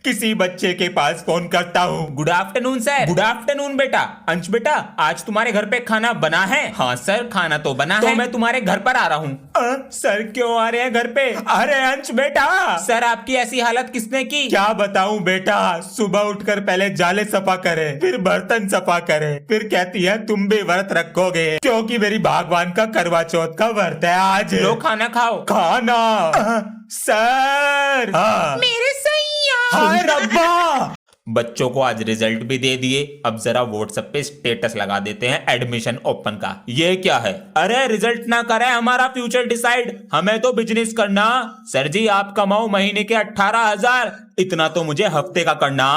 किसी बच्चे के पास फोन करता हूँ। Good afternoon sir. Good afternoon बेटा। अंश बेटा, आज तुम्हारे घर पे खाना बना है? हाँ सर, खाना तो बना तो है। मैं तुम्हारे घर पर आ रहा हूँ। सर क्यों आ रहे हैं घर पे? अरे अंश बेटा। सर आपकी ऐसी हालत किसने की? क्या बताऊं बेटा, सुबह उठकर पहले जाले सफा करे, फिर बर्तन सफा करे, फिर कहती है तुम भी व्रत रखोगे क्योंकि मेरी भगवान का करवा चौथ का व्रत है आज। लो खाना खाओ। खाना? सर। हाँ। मेरे सैया। हाय रब्बा। बच्चों को आज रिजल्ट भी दे दिए, अब जरा व्हाट्सएप पे स्टेटस लगा देते हैं एडमिशन ओपन का। ये क्या है? अरे रिजल्ट ना करे हमारा फ्यूचर डिसाइड, हमें तो बिजनेस करना। सर जी आप कमाओ महीने के 18,000, इतना तो मुझे हफ्ते का करना।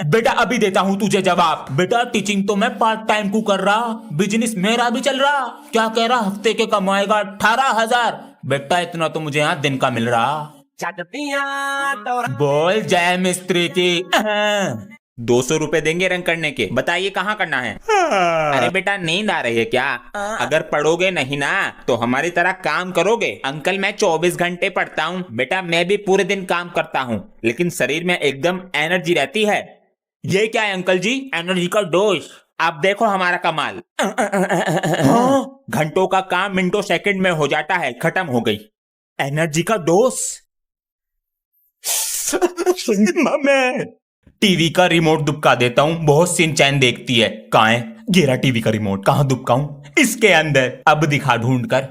बेटा अभी देता हूँ तुझे जवाब। बेटा टीचिंग तो मैं पार्ट टाइम को कर रहा, बिजनेस मेरा भी चल रहा। क्या कह रहा? हफ्ते के कमाएगा 18,000? बेटा इतना तो मुझे यहाँ दिन का मिल रहा। बोल जय मिस्त्री की। 200 रुपए देंगे रंग करने के, बताइए कहाँ करना है? अरे बेटा नींद आ रही है क्या? अगर पढ़ोगे नहीं ना तो हमारी तरह काम करोगे। अंकल मैं 24 घंटे पढ़ता हूँ। बेटा मैं भी पूरे दिन काम करता हूँ, लेकिन शरीर में एकदम एनर्जी रहती है। ये क्या है अंकल जी? एनर्जी का डोज। आप देखो हमारा कमाल। घंटों का काम मिनटों सेकंड में हो जाता है। खत्म हो गई एनर्जी का डोज। मैं टीवी का रिमोट दुबका देता हूँ, बहुत सिंचैन देखती है। कहाँ है? गिरा टीवी का रिमोट। कहाँ दुबकाऊं? इसके अंदर। अब दिखा ढूंढ कर।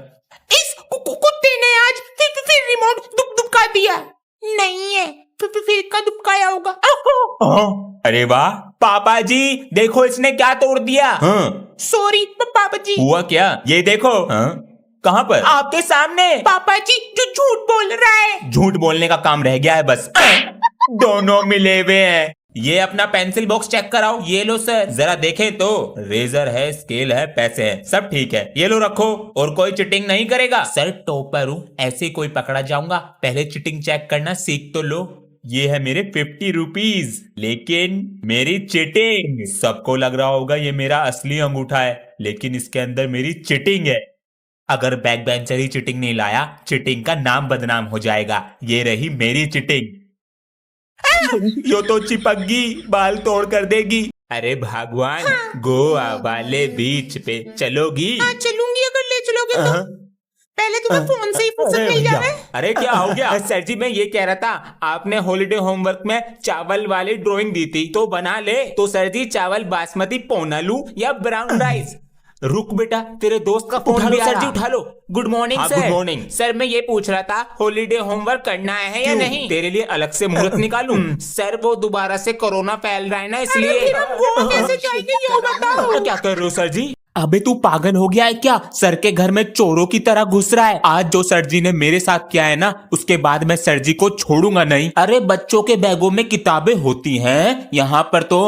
इस कुत्ते ने आज फिर रिमोट दुबका दिया। नहीं है, फिर का दुबकाया होगा। अरे वाह पापा जी, देखो इसने क्या तोड़ दिया। सॉरी पापा जी। हुआ क्या? ये देखो। कहाँ पर? आपके सामने। पापा जी जो झूठ बोल रहा है। झूठ बोलने का काम रह गया है बस। दोनों मिले हुए हैं। ये अपना पेंसिल बॉक्स चेक कराओ। ये लो सर, जरा देखें तो। रेजर है, स्केल है, पैसे है, सब ठीक है। ये लो रखो। और कोई चिटिंग नहीं करेगा? सर टॉपर हूँ, ऐसे कोई पकड़ा जाऊंगा? पहले चिटिंग चेक करना सीख तो लो। ये है मेरे 50 रुपीज, लेकिन मेरी चिटिंग। सबको लग रहा होगा ये मेरा असली अंगूठा है, लेकिन इसके अंदर मेरी चिटिंग है। अगर बैक बेंचर ही चिटिंग नहीं लाया, चिटिंग का नाम बदनाम हो जाएगा। ये रही मेरी चिटिंग। यो तो चिपक गई, बाल तोड़ कर देगी। अरे भगवान। गोवा वाले बीच पे चलोगी? चलूंगी अगर ले चलोगे तो। पहले तुम्हें फोन से ही फुर्सत मिल जाए। अरे क्या हो गया? सर जी मैं ये कह रहा था, आपने हॉलीडे होमवर्क में चावल वाली ड्राइंग दी थी तो बना ले। तो सर जी चावल बासमती पौना लूं या ब्राउन राइस? रुक बेटा, तेरे दोस्त का फोन भी आ रहा। सर जी उठा लो। Good morning sir. Good morning sir. मैं ये पूछ रहा था हॉलीडे होमवर्क करना है या नहीं? तेरे लिए अलग से मुहूर्त निकालूं? सर वो दोबारा से कोरोना फैल रहा है ना, इसलिए। फिर हम गोवा कैसे जाएंगे ये बताओ। क्या कर रहे हो सर जी? अबे तू पागल हो गया है क्या? सर के घर में चोरों की तरह घुस रहा है। आज जो सर जी ने मेरे साथ किया है ना, उसके बाद मैं सर जी को छोड़ूंगा नहीं। अरे बच्चों के बैगों में किताबें होती हैं, यहाँ पर तो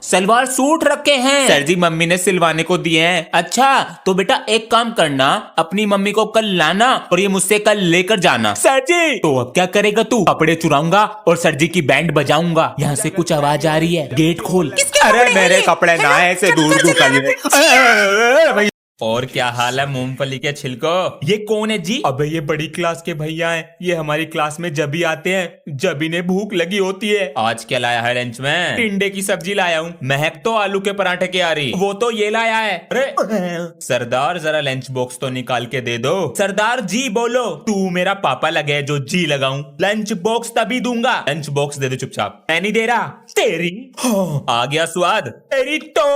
सलवार सूट रखे हैं। सर जी मम्मी ने सिलवाने को दिए हैं। अच्छा तो बेटा एक काम करना, अपनी मम्मी को कल लाना और ये मुझसे कल लेकर जाना। सर जी तो अब क्या करेगा तू? कपड़े चुराऊंगा और सर जी की बैंड बजाऊंगा। यहाँ से कुछ आवाज आ रही है, गेट खोल। अरे मेरे कपड़े ना ऐसे दूर दूर कर। और क्या हाल है मूंगफली के छिलको? ये कौन है जी? अबे ये बड़ी क्लास के भैया हैं, ये हमारी क्लास में जब भी आते हैं जब इन्हें भूख लगी होती है। आज क्या लाया है लंच में? टिंडे की सब्जी लाया हूँ। महक तो आलू के पराठे की आ रही, वो तो ये लाया है। अरे सरदार जरा लंच बॉक्स तो निकाल के दे दो। सरदार जी बोलो। तू मेरा पापा लगे जो जी लगाऊं? लंच बॉक्स तभी दूंगा। लंच बॉक्स दे दो चुपचाप। मैं नहीं दे रहा। तेरी आ गया स्वाद तेरी तो।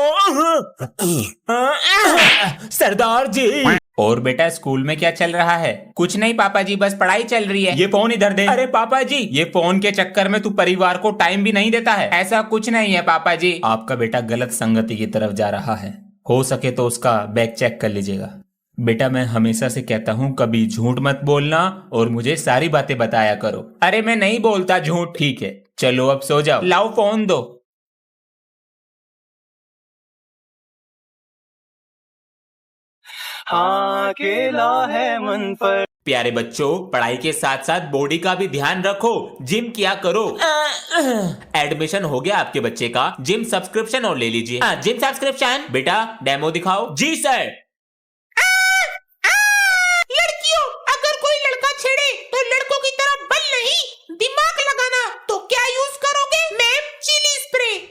सरदार जी। और बेटा स्कूल में क्या चल रहा है? कुछ नहीं पापा जी, बस पढ़ाई चल रही है। ये फोन इधर दे। अरे पापा जी ये फोन के चक्कर में तू परिवार को टाइम भी नहीं देता है। ऐसा कुछ नहीं है पापा जी। आपका बेटा गलत संगति की तरफ जा रहा है, हो सके तो उसका बैग चेक कर लीजिएगा। बेटा मैं हमेशा से कहता हूँ कभी झूठ मत बोलना और मुझे सारी बातें बताया करो। अरे मैं नहीं बोलता झूठ। ठीक है चलो अब सो जाओ। लाओ फोन दो। हाँ अकेला है मन पर। प्यारे बच्चों पढ़ाई के साथ साथ बॉडी का भी ध्यान रखो, जिम किया करो। एडमिशन हो गया आपके बच्चे का, जिम सब्सक्रिप्शन और ले लीजिए। Gym subscription. बेटा डेमो दिखाओ। जी सर। लड़कियों अगर कोई लड़का छेड़े तो लड़कों की तरह बल नहीं दिमाग लगाना। तो क्या यूज करो?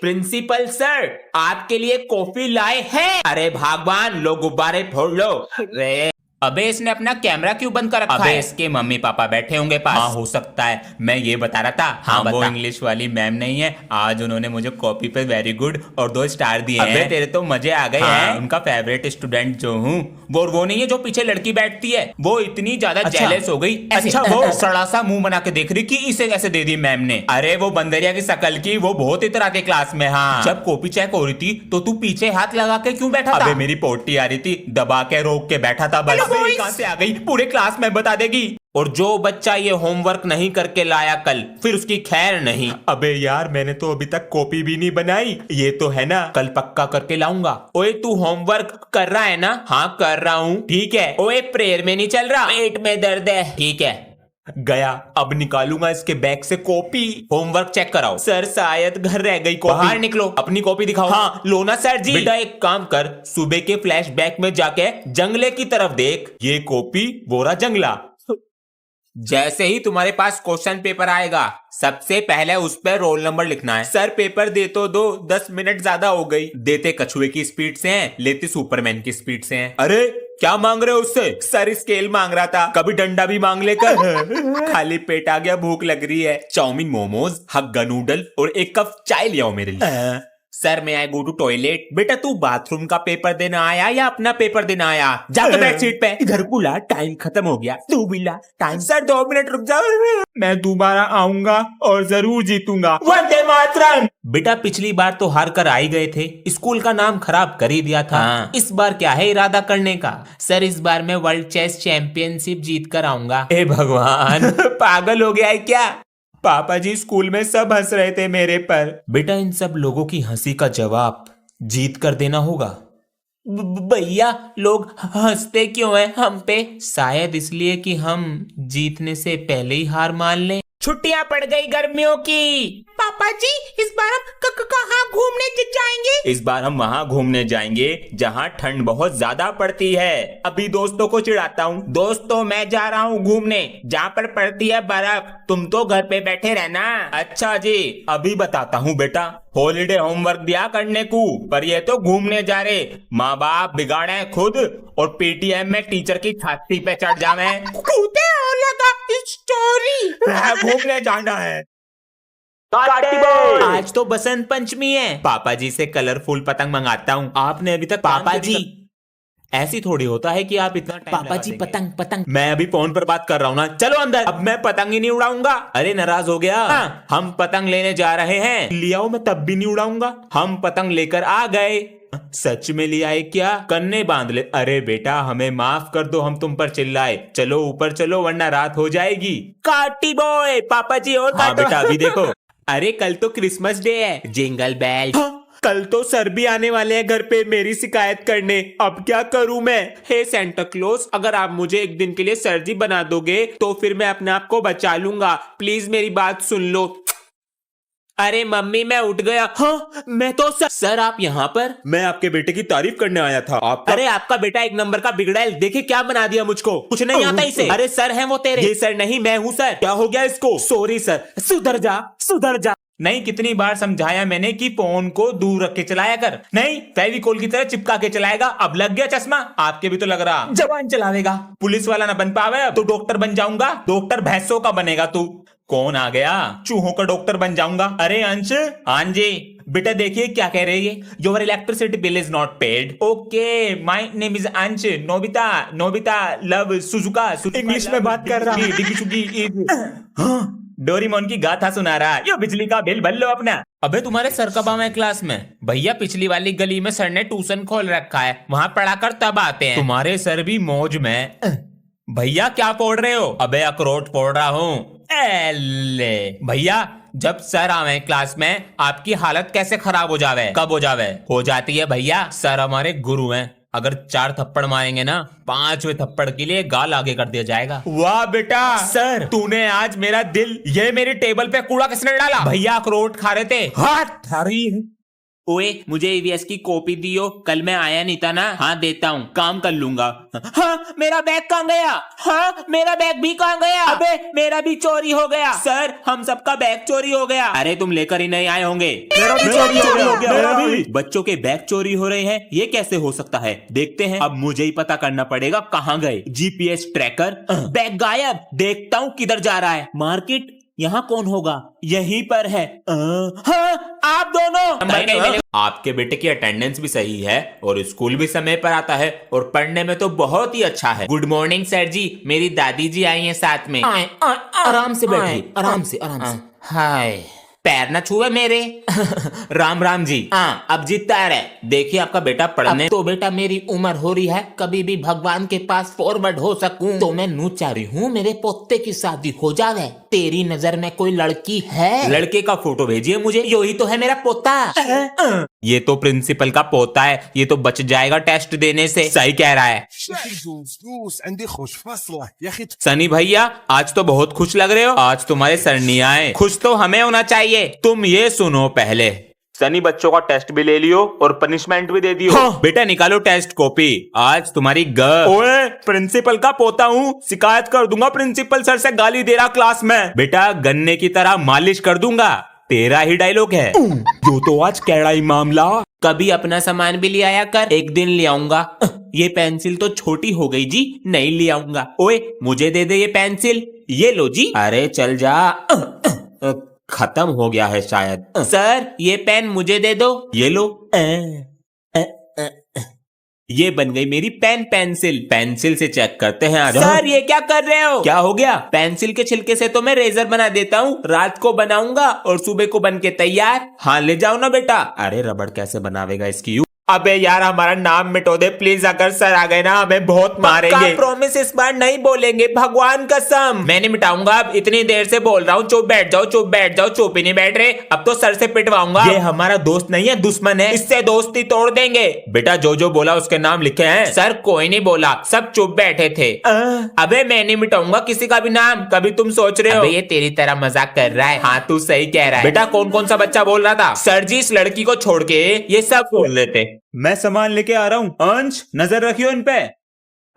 प्रिंसिपल सर, आपके लिए कॉफी लाए हैं। अरे भगवान, लो गुब्बारे फोड़ लो। अरे अबे इसने अपना कैमरा क्यों बंद कर रखा अबे है? इसके मम्मी पापा बैठे होंगे पास। हाँ हो सकता है। मैं ये बता रहा था, हाँ, वो बता। इंग्लिश वाली मैम नहीं है, आज उन्होंने मुझे कॉपी पे वेरी गुड और 2 स्टार दिए अबे हैं। तेरे तो मजे आ गए हाँ, हैं। उनका फेवरेट स्टूडेंट जो हूँ वो नहीं है जो पीछे लड़की बैठती है, वो इतनी ज्यादा अच्छा। जेलस हो गई। अच्छा, वो सड़ा सा मुंह बना के देख रही कि इसे कैसे दे दी मैम ने। अरे वो बंदरिया की शकल की, वो बहुत इतरा के क्लास में। हाँ, जब कॉपी चेक हो रही थी तो तू पीछे हाथ लगा के क्यों बैठा था? अबे मेरी पोटी आ रही थी, दबा के रोक के बैठा था बस। अबे ये कहाँ से आ गई? पूरे क्लास में बता देगी। और जो बच्चा ये होमवर्क नहीं करके लाया कल, फिर उसकी खैर नहीं। अबे यार, मैंने तो अभी तक कॉपी भी नहीं बनाई। ये तो है ना, कल पक्का करके लाऊंगा। ओए तू होमवर्क कर रहा है ना? हाँ कर रहा हूँ। ठीक है। ओए प्रेयर में नहीं चल रहा? पेट में दर्द है। ठीक है, गया। अब निकालूंगा इसके बैग से कॉपी। होमवर्क चेक कराओ। सर शायद घर रह गई कॉपी। बाहर निकलो, अपनी कॉपी दिखाओ। हाँ लो ना सर जी। बेटा एक काम कर, सुबह के फ्लैशबैक में जाके जंगले की तरफ देख। ये कॉपी, वो रहा जंगला। जैसे ही तुम्हारे पास क्वेश्चन पेपर आएगा, सबसे पहले उस पर रोल नंबर लिखना है। सर पेपर दे तो दो, 10 मिनट ज्यादा हो गई। देते कछुए की स्पीड से हैं, लेते सुपरमैन की स्पीड से हैं। अरे क्या मांग रहे हो उससे? सर स्केल मांग रहा था। कभी डंडा भी मांग लेकर। खाली पेट आ गया, भूख लग रही है। चाउमीन, मोमोज, हग्गा नूडल और 1 कप चाय ले आओ मेरे लिए। सर मैं आई गो टू टॉयलेट। बेटा तू बाथरूम का पेपर देना आया या अपना पेपर देना आया? जाकर बैठ सीट पे। इधर को ला, टाइम खत्म हो गया। तू भी ला टाइम। सर 2 मिनट रुक जाओ, मैं दोबारा आऊंगा और जरूर जीतूंगा। वंदे मातरम। बेटा पिछली बार तो हार कर आ ही गए थे, स्कूल का नाम खराब कर ही दिया था। हाँ। इस बार क्या है इरादा करने का? सर इस बार मैं वर्ल्ड चेस चैंपियनशिप जीत कर आऊंगा। हे भगवान, पागल हो गया है क्या? पापा जी स्कूल में सब हंस रहे थे मेरे पर। बेटा इन सब लोगों की हंसी का जवाब जीत कर देना होगा। भैया लोग हंसते क्यों हैं हम पे? शायद इसलिए कि हम जीतने से पहले ही हार मान लें। छुट्टियां पड़ गई गर्मियों की। पापा जी इस बार हम कहाँ घूमने जाएंगे? इस बार हम वहाँ घूमने जाएंगे जहाँ ठंड बहुत ज्यादा पड़ती है। अभी दोस्तों को चिढ़ाता हूँ। दोस्तों मैं जा रहा हूँ घूमने जहाँ पर पड़ती है बर्फ, तुम तो घर पे बैठे रहना। अच्छा जी, अभी बताता हूँ बेटा। हॉलीडे होमवर्क दिया करने को, पर ये तो घूमने जा रहे। माँ बाप बिगाड़े खुद और पेटीएम में टीचर की छाती पे चढ़ जावे। स्टोरी घूमने जाना है। आज तो बसंत पंचमी है। पापा जी से कलरफुल पतंग मंगाता हूँ। आपने अभी तक पापा जी ऐसी थोड़ी होता है कि आप इतना टाइम पापा जी पतंग पतंग। मैं अभी फोन पर बात कर रहा हूँ ना, चलो अंदर। अब मैं पतंग ही नहीं उड़ाऊंगा। अरे नाराज हो गया? हाँ। हम पतंग लेने जा रहे हैं। लियाओ, मैं तब भी नहीं उड़ाऊंगा। हम पतंग लेकर आ गए। सच में लिया है क्या? कन्ने बांध ले। अरे बेटा हमें माफ कर दो, हम तुम पर चिल्लाए। चलो ऊपर चलो वरना रात हो जाएगी। काटी बॉय, पापा जी और हाँ बेटा अभी देखो। अरे कल तो क्रिसमस डे है। Jingle bell. कल तो सर भी आने वाले हैं घर पे मेरी शिकायत करने। अब क्या करूं मैं? हे सेंटा क्लॉज, अगर आप मुझे एक दिन के लिए सर जी बना दोगे तो फिर मैं अपने आप को बचा लूंगा। प्लीज मेरी बात सुन लो। अरे मम्मी मैं उठ गया। हाँ मैं तो सर आप यहाँ पर? मैं आपके बेटे की तारीफ करने आया था। अरे आपका बेटा 1 नंबर का बिगड़ैल, देखे क्या बना दिया मुझको। कुछ नहीं आता इसे। अरे सर है वो तेरे। ये सर नहीं, मैं हूँ सर। क्या हो गया इसको? Sorry sir. सुधर जा सुधर जा। नहीं, कितनी बार समझाया मैंने कि फोन को दूर रख के चलाया कर। नहीं, फेविकोल की तरह चिपका के चलाएगा। अब लग गया चश्मा। आपके भी तो लग रहा। जवान चलावेगा। पुलिस वाला ना बन पावे अब तो डॉक्टर बन जाऊंगा। डॉक्टर भैंसों का बनेगा तू। कौन आ गया? चूहों का डॉक्टर बन जाऊंगा। अरे अंश। हाँ जी बेटा, देखिए क्या कह रही है। Your electricity bill is not paid. Okay, my name is Ansh. Nobita Nobita love Shizuka. English में बात कर रहा। डोरीमोन की गाथा सुना रहा। यो बिजली का बिल भर लो अपना। अबे तुम्हारे सर कब आवे क्लास में? भैया पिछली वाली गली में सर ने ट्यूशन खोल रखा है, वहाँ पढ़ाकर तब आते हैं। तुम्हारे सर भी मौज में। भैया क्या पढ़ रहे हो? अबे अखरोट पढ़ रहा हूँ। भैया जब सर आवे क्लास में आपकी हालत कैसे खराब हो जावे? कब हो जावे? हो जाती है भैया। सर हमारे गुरु हैं, अगर 4 थप्पड़ मारेंगे ना, 5वें थप्पड़ के लिए गाल आगे कर दिया जाएगा। वाह बेटा। सर तूने आज मेरा दिल। ये मेरी टेबल पे कूड़ा किसने डाला? भैया अखरोट खा रहे थे। हाथ ओए मुझे ईवीएस की कॉपी दियो, कल मैं आया नहीं था ना। हाँ देता हूँ, काम कर लूंगा। हाँ मेरा बैग कहाँ गया? हाँ मेरा बैग भी कहाँ गया? अबे मेरा भी चोरी हो गया। सर हम सबका बैग चोरी हो गया। अरे तुम लेकर ही नहीं आए होंगे। मेरा भी चोरी हो गया। मेरा भी। बच्चों के बैग चोरी हो रहे हैं, ये कैसे हो सकता है? देखते हैं, अब मुझे ही पता करना पड़ेगा कहाँ गए। जीपीएस ट्रैकर, बैग गायब। देखता हूँ किधर जा रहा है। मार्केट, यहाँ कौन होगा? यहीं पर है। हाँ आप दोनों। आपके बेटे की अटेंडेंस भी सही है और स्कूल भी समय पर आता है और पढ़ने में तो बहुत ही अच्छा है। गुड मॉर्निंग सर जी, मेरी दादी जी आई हैं साथ में। आराम से बैठिए, आराम से आराम से। हाय, पैर न छुए मेरे। राम राम जी। हाँ अब जीतता है। देखिए आपका बेटा पढ़ने तो बेटा मेरी उम्र हो रही है, कभी भी भगवान के पास फॉरवर्ड हो सकूं, तो मैं नू चाह रही हूँ मेरे पोते की शादी हो जावे। तेरी नजर में कोई लड़की है? लड़के का फोटो भेजिए मुझे। यही तो है मेरा पोता। ये तो प्रिंसिपल का पोता है, ये तो बच जाएगा टेस्ट देने से। सही कह रहा है सनी भैया। आज तो बहुत खुश लग रहे हो। आज तुम्हारे सर नहीं आए, खुश तो हमें होना चाहिए। तुम ये सुनो पहले, सनी बच्चों का टेस्ट भी ले लियो और पनिशमेंट भी दे दियो। हाँ। बेटा निकालो टेस्ट कॉपी, आज तुम्हारी ओए प्रिंसिपल का पोता हूँ, शिकायत कर दूंगा प्रिंसिपल सर से, गाली दे रहा क्लास में। बेटा गन्ने की तरह मालिश कर दूंगा। तेरा ही डायलॉग है। जो तो आज कैड़ा ही मामला। कभी अपना सामान भी ले आया कर। एक दिन ले आऊंगा। ये पेंसिल तो छोटी हो गई जी, नहीं ले आऊंगा। ओए मुझे दे दे ये पेंसिल। ये लो जी। अरे चल जा। खत्म हो गया है शायद। सर ये पेन मुझे दे दो। ये लो। ये बन गई मेरी पेंसिल। पेंसिल से चेक करते हैं आज। सर ये क्या कर रहे हो? क्या हो गया? पेंसिल के छिलके से तो मैं रेजर बना देता हूँ, रात को बनाऊंगा और सुबह को बन के तैयार। हाँ ले जाओ ना बेटा। अरे रबड़ कैसे बनावेगा इसकी? अबे यार हमारा नाम मिटो दे प्लीज, अगर सर आ गए ना हमें बहुत मारेंगे। प्रॉमिस इस बार नहीं बोलेंगे, भगवान कसम। मैं नहीं मिटाऊंगा, अब इतनी देर से बोल रहा हूँ चुप बैठ जाओ, चुप बैठ जाओ। चुप ही नहीं बैठ रहे, अब तो सर से पिटवाऊंगा। ये हमारा दोस्त नहीं है, दुश्मन है, इससे दोस्ती तोड़ देंगे। बेटा जो जो बोला उसके नाम लिखे हैं। सर कोई नहीं बोला, सब चुप बैठे थे। अबे मैं नहीं मिटाऊंगा किसी का भी नाम, कभी तुम सोच रहे हो। अबे ये तेरी तरह मजाक कर रहा है। हाँ तू सही कह रहा है। बेटा कौन कौन सा बच्चा बोल रहा था? सर जी इस लड़की को छोड़ के ये सब बोल लेते। मैं सामान लेके आ रहा हूँ। अंश नजर रखियो इन पे।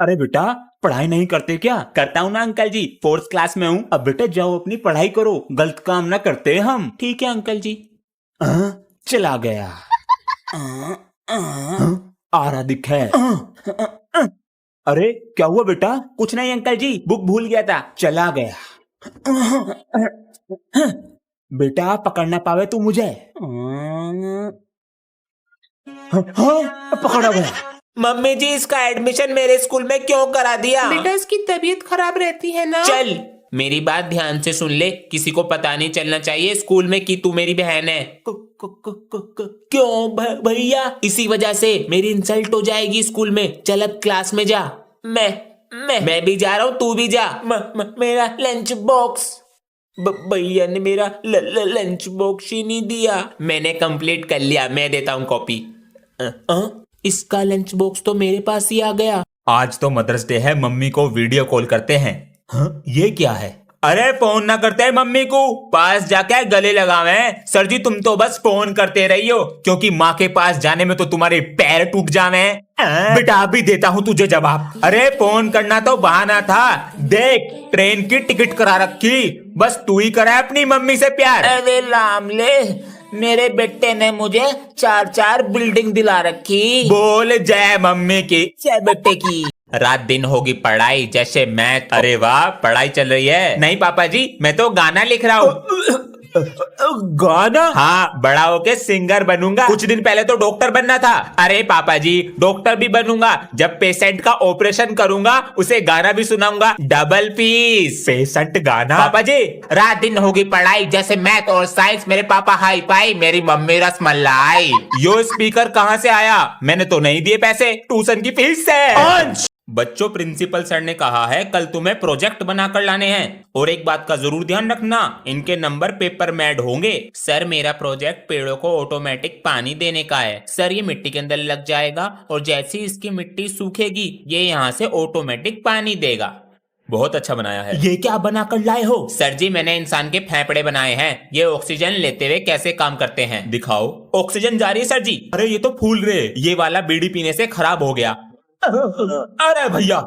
अरे बेटा पढ़ाई नहीं करते क्या? करता हूँ ना अंकल जी, 4th क्लास में हूँ। अब बेटा जाओ अपनी पढ़ाई करो, गलत काम ना करते हम। ठीक है अंकल जी। चला गया। आ रहा दिखा है। अरे क्या हुआ बेटा? कुछ नहीं अंकल जी, बुक भूल गया था, चला गया। बेटा पकड़ ना पावे तू मुझे। हाँ, पकड़ा गया। मम्मी जी इसका एडमिशन मेरे स्कूल में क्यों करा दिया? बेटा इसकी तबीयत खराब रहती है ना। चल मेरी बात ध्यान से सुन ले, किसी को पता नहीं चलना चाहिए स्कूल में कि तू मेरी बहन है। क्यों भैया? इसी वजह से मेरी इंसल्ट हो जाएगी स्कूल में। चल अब क्लास में जा। मैं भी जा रहा हूँ, तू भी जा। मेरा लंच बॉक्स। भैया ने मेरा लंच बॉक्स ही नहीं दिया। मैंने कंप्लीट कर लिया, मैं देता हूँ कॉपी। इसका लंच बॉक्स तो मेरे पास ही आ गया। आज तो मदर्स डे है, मम्मी को वीडियो कॉल करते हैं। हाँ, ये क्या है? अरे फोन ना करते हैं मम्मी को, पास जाके गले लगावे। सर जी तुम तो बस फोन करते रही हो, क्योंकि माँ के पास जाने में तो तुम्हारे पैर टूट जावे। बेटा अभी देता हूँ तुझे जवाब। अरे फोन करना तो बहाना था, देख ट्रेन की टिकट करा रखी, बस तू ही करा अपनी मम्मी से प्यार। अरे लामले, मेरे बेटे ने मुझे 4 बिल्डिंग दिला रखी। बोल जय मम्मी की। जय बेटे की। रात दिन होगी पढ़ाई जैसे मैथ। अरे वाह पढ़ाई चल रही है। नहीं पापा जी मैं तो गाना लिख रहा हूँ। गाना? हाँ बड़ा होके सिंगर बनूंगा। कुछ दिन पहले तो डॉक्टर बनना था। अरे पापा जी डॉक्टर भी बनूंगा, जब पेशेंट का ऑपरेशन करूंगा उसे गाना भी सुनाऊंगा, डबल पीस। पेशेंट गाना? पापा जी रात दिन होगी पढ़ाई जैसे मैथ और साइंस। मेरे पापा हाई फाई, मेरी मम्मी रसमलाई। यो स्पीकर कहाँ से आया? मैंने तो नहीं दिए पैसे, ट्यूशन की फीस से। बच्चों प्रिंसिपल सर ने कहा है कल तुम्हें प्रोजेक्ट बनाकर लाने हैं, और एक बात का जरूर ध्यान रखना, इनके नंबर पेपर मैड होंगे। सर मेरा प्रोजेक्ट पेड़ों को ऑटोमेटिक पानी देने का है। सर ये मिट्टी के अंदर लग जाएगा और जैसे ही इसकी मिट्टी सूखेगी ये यहाँ से ऑटोमेटिक पानी देगा। बहुत अच्छा बनाया है। ये क्या बनाकर लाए हो? सर जी मैंने इंसान के फेफड़े बनाए हैं, ये ऑक्सीजन लेते हुए कैसे काम करते हैं। दिखाओ। ऑक्सीजन जा रही है सर जी। अरे ये तो फूल रहे। ये वाला बीड़ी पीने से खराब हो गया। अरे भैया